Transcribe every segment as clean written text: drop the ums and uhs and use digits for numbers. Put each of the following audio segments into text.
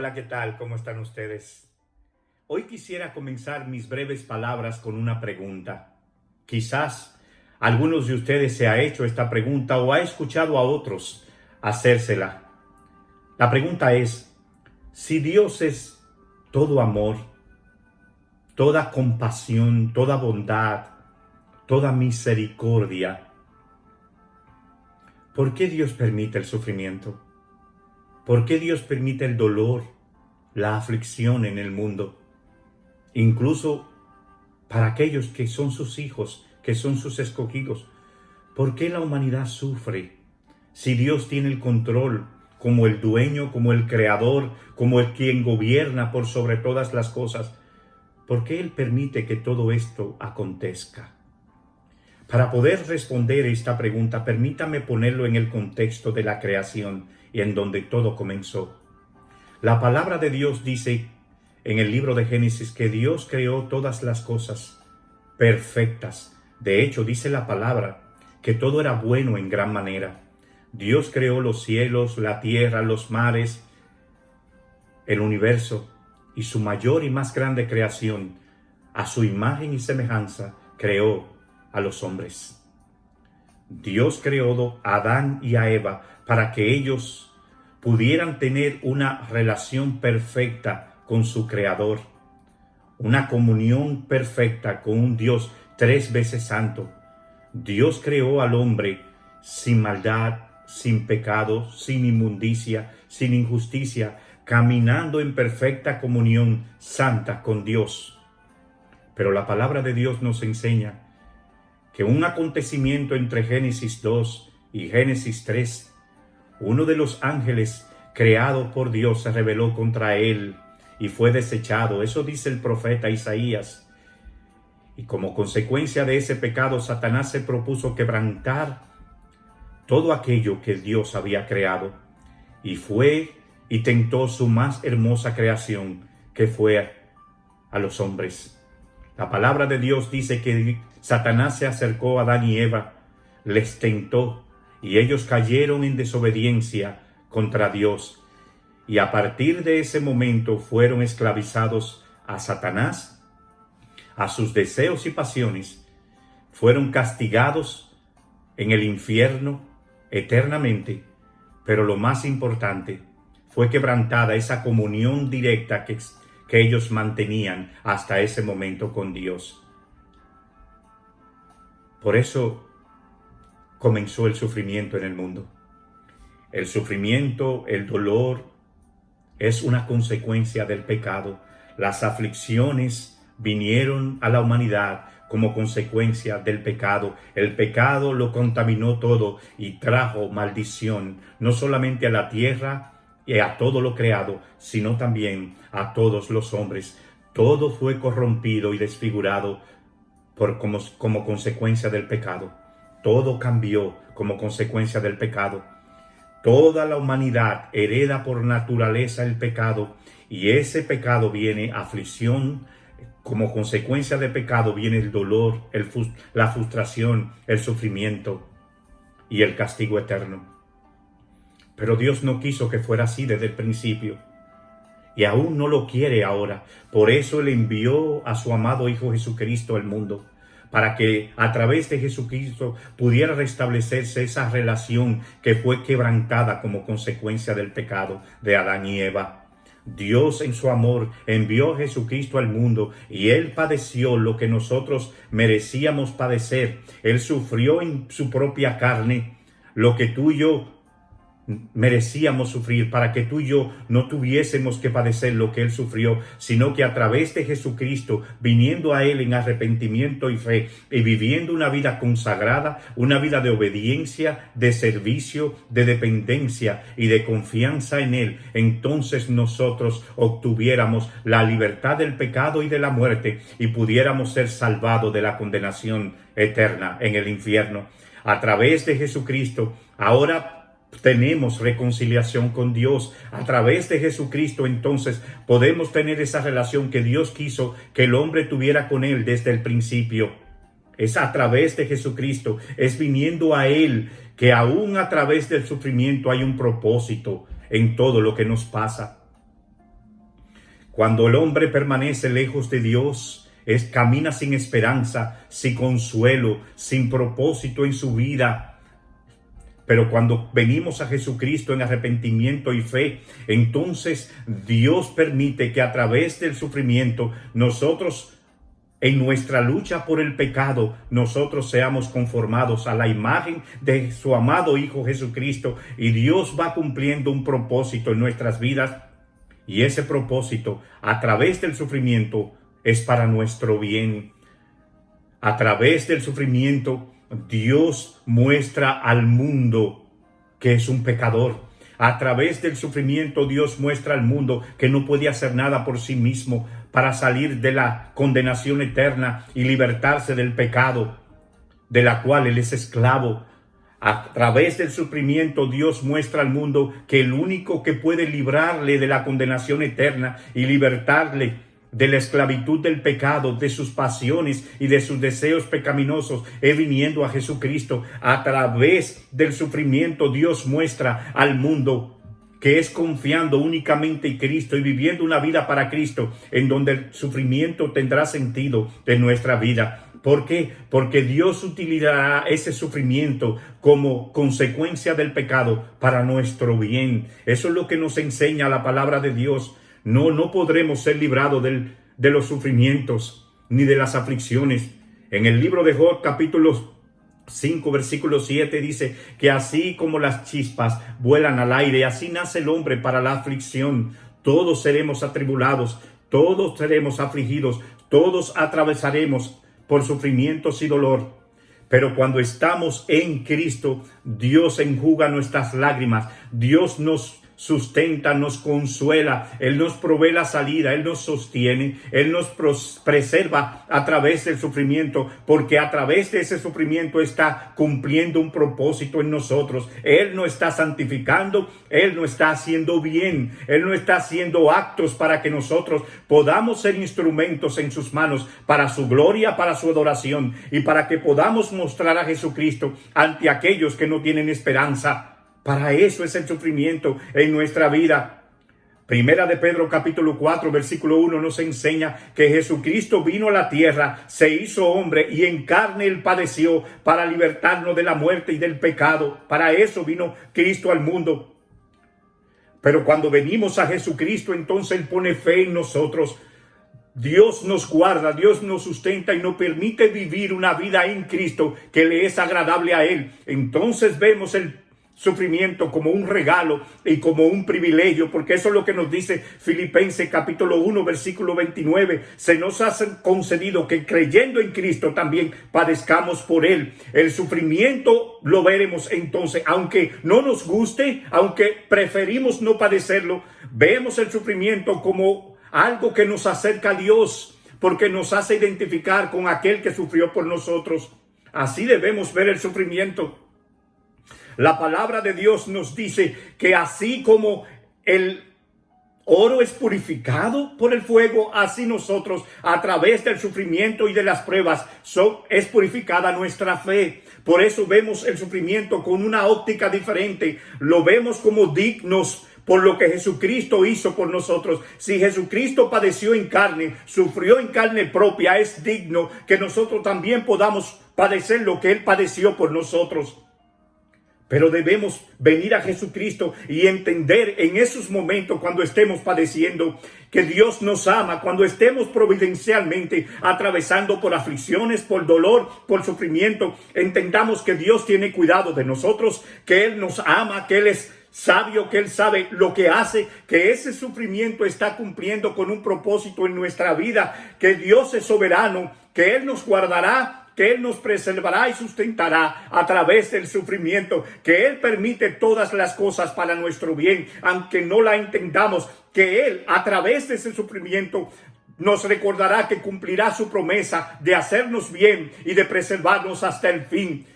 Hola, ¿qué tal? ¿Cómo están ustedes? Hoy quisiera comenzar mis breves palabras con una pregunta. Quizás algunos de ustedes se ha hecho esta pregunta o ha escuchado a otros hacérsela. La pregunta es, si Dios es todo amor, toda compasión, toda bondad, toda misericordia, ¿por qué Dios permite el sufrimiento? ¿Por qué Dios permite el dolor, la aflicción en el mundo? Incluso para aquellos que son sus hijos, que son sus escogidos. ¿Por qué la humanidad sufre? Si Dios tiene el control, como el dueño, como el creador, como el quien gobierna por sobre todas las cosas, ¿por qué Él permite que todo esto acontezca? Para poder responder esta pregunta, permítame ponerlo en el contexto de la creación y en donde todo comenzó. La palabra de Dios dice en el libro de Génesis que Dios creó todas las cosas perfectas. De hecho, dice la palabra que todo era bueno en gran manera. Dios creó los cielos, la tierra, los mares, el universo y su mayor y más grande creación, a su imagen y semejanza, creó a los hombres. Dios creó a Adán y a Eva para que ellos pudieran tener una relación perfecta con su Creador, una comunión perfecta con un Dios 3 veces santo. Dios creó al hombre sin maldad, sin pecado, sin inmundicia, sin injusticia, caminando en perfecta comunión santa con Dios. Pero la palabra de Dios nos enseña que un acontecimiento entre Génesis 2 y Génesis 3, uno de los ángeles creado por Dios se rebeló contra él y fue desechado. Eso dice el profeta Isaías. Y como consecuencia de ese pecado, Satanás se propuso quebrantar todo aquello que Dios había creado. Y fue y tentó su más hermosa creación, que fue a los hombres. La palabra de Dios dice que Satanás se acercó a Adán y Eva, les tentó, y ellos cayeron en desobediencia contra Dios. Y a partir de ese momento fueron esclavizados a Satanás, a sus deseos y pasiones, fueron castigados en el infierno eternamente, pero lo más importante, fue quebrantada esa comunión directa que ellos mantenían hasta ese momento con Dios. Por eso comenzó el sufrimiento en el mundo. El sufrimiento, el dolor, es una consecuencia del pecado. Las aflicciones vinieron a la humanidad como consecuencia del pecado. El pecado lo contaminó todo y trajo maldición, no solamente a la tierra y a todo lo creado, sino también a todos los hombres. Todo fue corrompido y desfigurado como consecuencia del pecado. Todo cambió como consecuencia del pecado. Toda la humanidad hereda por naturaleza el pecado, y ese pecado viene aflicción. Como consecuencia del pecado viene el dolor, la frustración, el sufrimiento y el castigo eterno. Pero Dios no quiso que fuera así desde el principio, y aún no lo quiere ahora. Por eso Él envió a su amado Hijo Jesucristo al mundo, para que a través de Jesucristo pudiera restablecerse esa relación que fue quebrantada como consecuencia del pecado de Adán y Eva. Dios en su amor envió a Jesucristo al mundo y Él padeció lo que nosotros merecíamos padecer. Él sufrió en su propia carne lo que tú y yo merecíamos sufrir, para que tú y yo no tuviésemos que padecer lo que Él sufrió, sino que a través de Jesucristo, viniendo a Él en arrepentimiento y fe, y viviendo una vida consagrada, una vida de obediencia, de servicio, de dependencia y de confianza en Él, entonces nosotros obtuviéramos la libertad del pecado y de la muerte, y pudiéramos ser salvados de la condenación eterna en el infierno. A través de Jesucristo, ahora tenemos reconciliación con Dios. A través de Jesucristo, entonces, podemos tener esa relación que Dios quiso que el hombre tuviera con Él desde el principio. Es a través de Jesucristo, es viniendo a Él, que aún a través del sufrimiento hay un propósito en todo lo que nos pasa. Cuando el hombre permanece lejos de Dios, camina sin esperanza, sin consuelo, sin propósito en su vida. Pero cuando venimos a Jesucristo en arrepentimiento y fe, entonces Dios permite que a través del sufrimiento nosotros, en nuestra lucha por el pecado, nosotros seamos conformados a la imagen de su amado Hijo Jesucristo, y Dios va cumpliendo un propósito en nuestras vidas, y ese propósito a través del sufrimiento es para nuestro bien. A través del sufrimiento Dios muestra al mundo que es un pecador. A través del sufrimiento Dios muestra al mundo que no puede hacer nada por sí mismo para salir de la condenación eterna y libertarse del pecado, de la cual él es esclavo. A través del sufrimiento Dios muestra al mundo que el único que puede librarle de la condenación eterna y libertarle de la esclavitud del pecado, de sus pasiones y de sus deseos pecaminosos, es viniendo a Jesucristo. A través del sufrimiento Dios muestra al mundo que es confiando únicamente en Cristo y viviendo una vida para Cristo, en donde el sufrimiento tendrá sentido en nuestra vida. ¿Por qué? Porque Dios utilizará ese sufrimiento como consecuencia del pecado para nuestro bien. Eso es lo que nos enseña la palabra de Dios. No podremos ser librados de los sufrimientos ni de las aflicciones. En el libro de Job, capítulo 5, versículo 7, dice que así como las chispas vuelan al aire, así nace el hombre para la aflicción. Todos seremos atribulados, todos seremos afligidos, todos atravesaremos por sufrimientos y dolor. Pero cuando estamos en Cristo, Dios enjuga nuestras lágrimas, Dios nos sustenta, nos consuela, Él nos provee la salida, Él nos sostiene, Él nos preserva a través del sufrimiento, porque a través de ese sufrimiento está cumpliendo un propósito en nosotros. Él nos está santificando, Él nos está haciendo bien, Él nos está haciendo actos para que nosotros podamos ser instrumentos en sus manos para su gloria, para su adoración, y para que podamos mostrar a Jesucristo ante aquellos que no tienen esperanza. Para eso es el sufrimiento en nuestra vida. Primera de Pedro capítulo 4 versículo 1 nos enseña que Jesucristo vino a la tierra, se hizo hombre y en carne él padeció para libertarnos de la muerte y del pecado. Para eso vino Cristo al mundo. Pero cuando venimos a Jesucristo, entonces él pone fe en nosotros. Dios nos guarda, Dios nos sustenta y nos permite vivir una vida en Cristo que le es agradable a él. Entonces vemos el sufrimiento como un regalo y como un privilegio, porque eso es lo que nos dice Filipenses capítulo 1 versículo 29. Se nos ha concedido que creyendo en Cristo también padezcamos por él. El sufrimiento lo veremos entonces, aunque no nos guste, aunque preferimos no padecerlo, vemos el sufrimiento como algo que nos acerca a Dios, porque nos hace identificar con aquel que sufrió por nosotros. Así debemos ver el sufrimiento. La palabra de Dios nos dice que así como el oro es purificado por el fuego, así nosotros a través del sufrimiento y de las pruebas es purificada nuestra fe. Por eso vemos el sufrimiento con una óptica diferente. Lo vemos como dignos por lo que Jesucristo hizo por nosotros. Si Jesucristo padeció en carne, sufrió en carne propia, es digno que nosotros también podamos padecer lo que Él padeció por nosotros. Pero debemos venir a Jesucristo y entender en esos momentos cuando estemos padeciendo que Dios nos ama, cuando estemos providencialmente atravesando por aflicciones, por dolor, por sufrimiento. Entendamos que Dios tiene cuidado de nosotros, que Él nos ama, que Él es sabio, que Él sabe lo que hace, que ese sufrimiento está cumpliendo con un propósito en nuestra vida, que Dios es soberano, que Él nos guardará, que Él nos preservará y sustentará a través del sufrimiento, que Él permite todas las cosas para nuestro bien, aunque no la entendamos, que Él a través de ese sufrimiento nos recordará que cumplirá su promesa de hacernos bien y de preservarnos hasta el fin.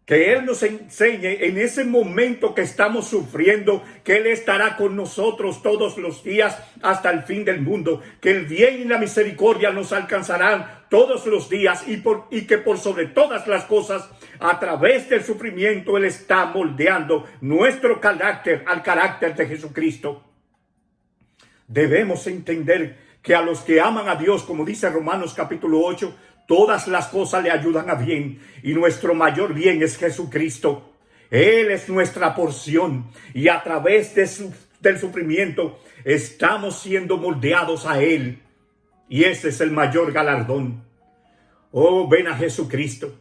Que Él nos enseñe en ese momento que estamos sufriendo, que Él estará con nosotros todos los días hasta el fin del mundo. Que el bien y la misericordia nos alcanzarán todos los días y que por sobre todas las cosas, a través del sufrimiento, Él está moldeando nuestro carácter al carácter de Jesucristo. debemos entender que a los que aman a Dios, como dice Romanos capítulo 8, todas las cosas le ayudan a bien, y nuestro mayor bien es Jesucristo. Él es nuestra porción, y a través del sufrimiento estamos siendo moldeados a Él, y ese es el mayor galardón. Oh, ven a Jesucristo,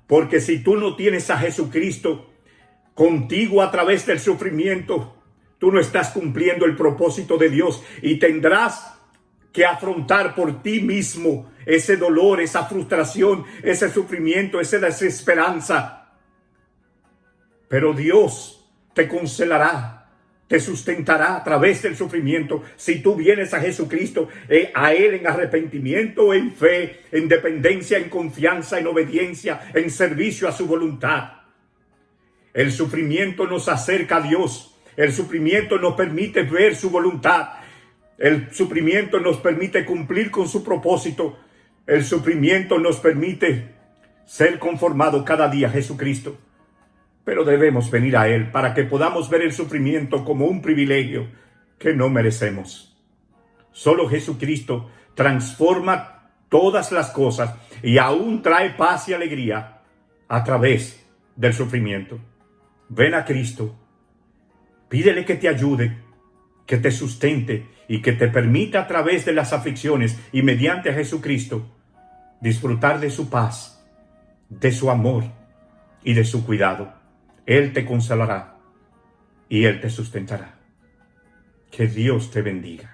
porque si tú no tienes a Jesucristo contigo a través del sufrimiento, tú no estás cumpliendo el propósito de Dios, y tendrás que afrontar por ti mismo ese dolor, esa frustración, ese sufrimiento, esa desesperanza. Pero Dios te consolará, te sustentará a través del sufrimiento si tú vienes a Jesucristo, a Él en arrepentimiento, en fe, en dependencia, en confianza, en obediencia, en servicio a su voluntad. El sufrimiento nos acerca a Dios. El sufrimiento nos permite ver su voluntad. El sufrimiento nos permite cumplir con su propósito. El sufrimiento nos permite ser conformados cada día a Jesucristo. Pero debemos venir a Él para que podamos ver el sufrimiento como un privilegio que no merecemos. Solo Jesucristo transforma todas las cosas y aún trae paz y alegría a través del sufrimiento. Ven a Cristo, pídele que te ayude, que te sustente y que te permita a través de las aflicciones y mediante Jesucristo disfrutar de su paz, de su amor y de su cuidado. Él te consolará y Él te sustentará. Que Dios te bendiga.